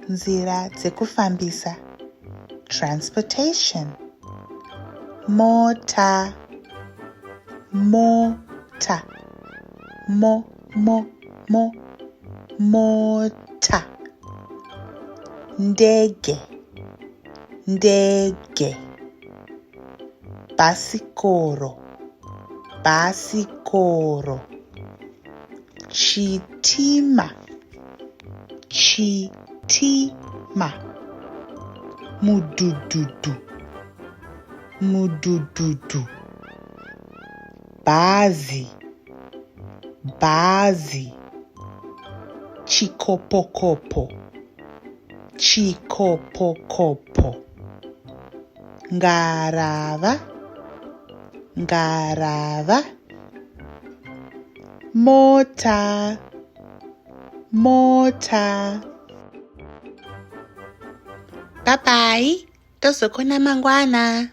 nzira dzekufambisa, transportation. Mota, mota, mota. Ndege, ndege. Basikoro, basikoro. Chitima, chitima. Mudududu, mudududu. Bhazi, bhazi. Chikopokopo, chikopokopo. Ngarava, ngarava. Mota, mota. Bye bye. Tozokona mangwana.